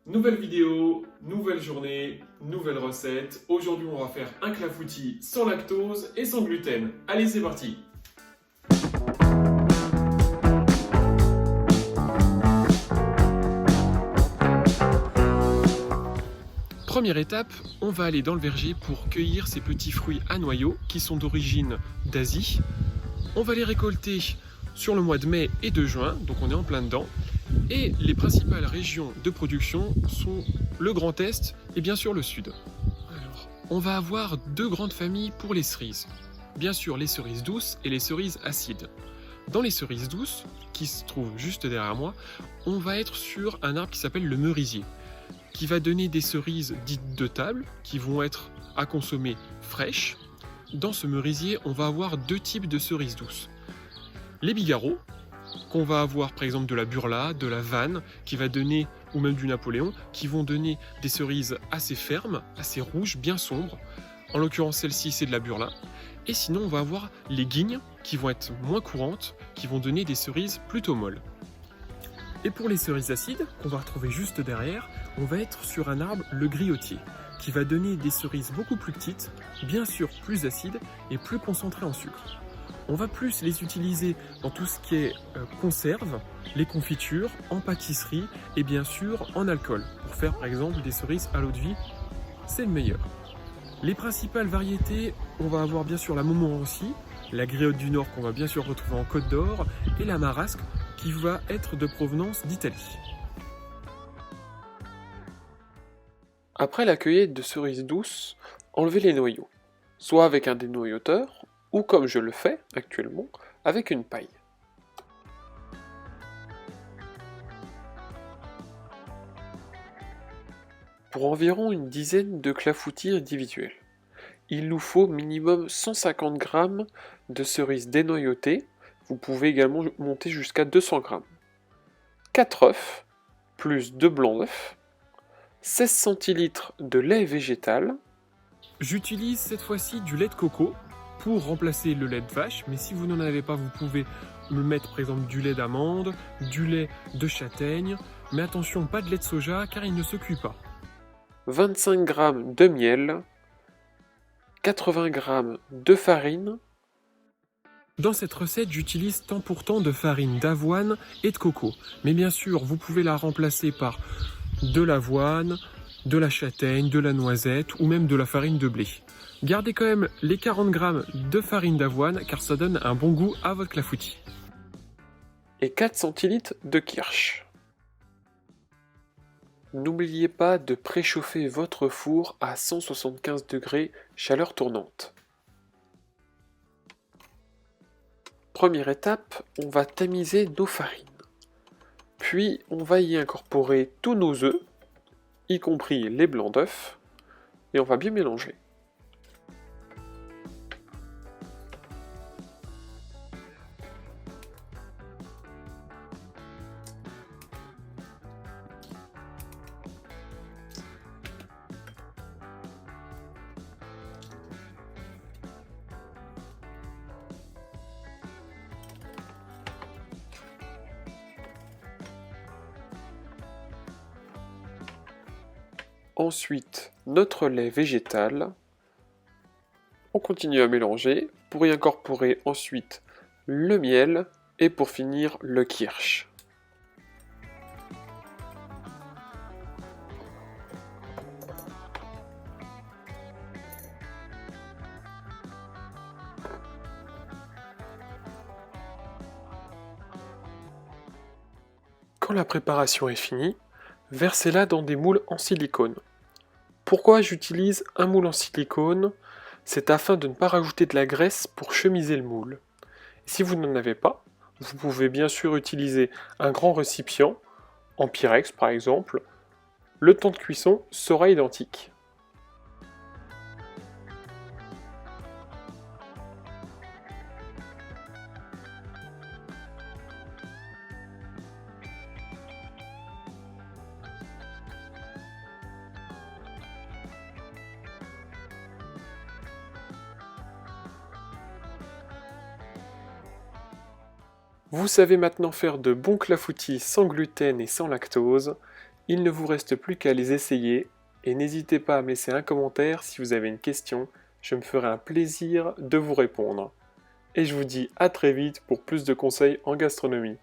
Nouvelle vidéo, nouvelle journée, nouvelle recette. Aujourd'hui, on va faire un clafoutis sans lactose et sans gluten. Allez, c'est parti! Première étape, on va aller dans le verger pour cueillir ces petits fruits à noyaux qui sont d'origine d'Asie. On va les récolter sur le mois de mai et de juin, donc on est en plein dedans. Et les principales régions de production sont le Grand Est et bien sûr le Sud. Alors, on va avoir deux grandes familles pour les cerises. Bien sûr les cerises douces et les cerises acides. Dans les cerises douces, qui se trouvent juste derrière moi, on va être sur un arbre qui s'appelle le merisier, qui va donner des cerises dites de table, qui vont être à consommer fraîches. Dans ce merisier, on va avoir deux types de cerises douces. Les bigarreaux, qu'on va avoir par exemple de la burla, de la vanne, qui va donner, ou même du napoléon, qui vont donner des cerises assez fermes, assez rouges, bien sombres. En l'occurrence, celle-ci, c'est de la burla. Et sinon, on va avoir les guignes, qui vont être moins courantes, qui vont donner des cerises plutôt molles. Et pour les cerises acides, qu'on va retrouver juste derrière, on va être sur un arbre, le griotier, qui va donner des cerises beaucoup plus petites, bien sûr plus acides et plus concentrées en sucre. On va plus les utiliser dans tout ce qui est conserve, les confitures, en pâtisserie et bien sûr en alcool. Pour faire par exemple des cerises à l'eau de vie, c'est le meilleur. Les principales variétés, on va avoir bien sûr la Montmorency, la Griotte du Nord qu'on va bien sûr retrouver en Côte d'Or et la Marasque qui va être de provenance d'Italie. Après la cueillette de cerises douces, enlevez les noyaux, soit avec un dénoyauteur, ou comme je le fais actuellement, avec une paille. Pour environ une dizaine de clafoutis individuels, il nous faut minimum 150 g de cerises dénoyautées, vous pouvez également monter jusqu'à 200 g. 4 œufs, plus 2 blancs d'œufs, 16 centilitres de lait végétal. J'utilise cette fois-ci du lait de coco pour remplacer le lait de vache, mais si vous n'en avez pas, vous pouvez me mettre par exemple du lait d'amande, du lait de châtaigne, mais attention, pas de lait de soja car il ne se cuit pas. 25 g de miel, 80 g de farine. Dans cette recette, j'utilise temps pour temps de farine d'avoine et de coco, mais bien sûr, vous pouvez la remplacer par de l'avoine, de la châtaigne, de la noisette ou même de la farine de blé. Gardez quand même les 40 g de farine d'avoine car ça donne un bon goût à votre clafoutis. Et 4 centilitres de kirsch. N'oubliez pas de préchauffer votre four à 175 degrés, chaleur tournante. Première étape, on va tamiser nos farines. Puis on va y incorporer tous nos œufs, y compris les blancs d'œufs, et on va bien mélanger. Ensuite, notre lait végétal. On continue à mélanger pour y incorporer ensuite le miel et pour finir le kirsch. Quand la préparation est finie, versez-la dans des moules en silicone. Pourquoi j'utilise un moule en silicone? C'est afin de ne pas rajouter de la graisse pour chemiser le moule. Si vous n'en avez pas, vous pouvez bien sûr utiliser un grand récipient, en Pyrex par exemple. Le temps de cuisson sera identique. Vous savez maintenant faire de bons clafoutis sans gluten et sans lactose. Il ne vous reste plus qu'à les essayer et n'hésitez pas à me laisser un commentaire si vous avez une question, je me ferai un plaisir de vous répondre. Et je vous dis à très vite pour plus de conseils en gastronomie.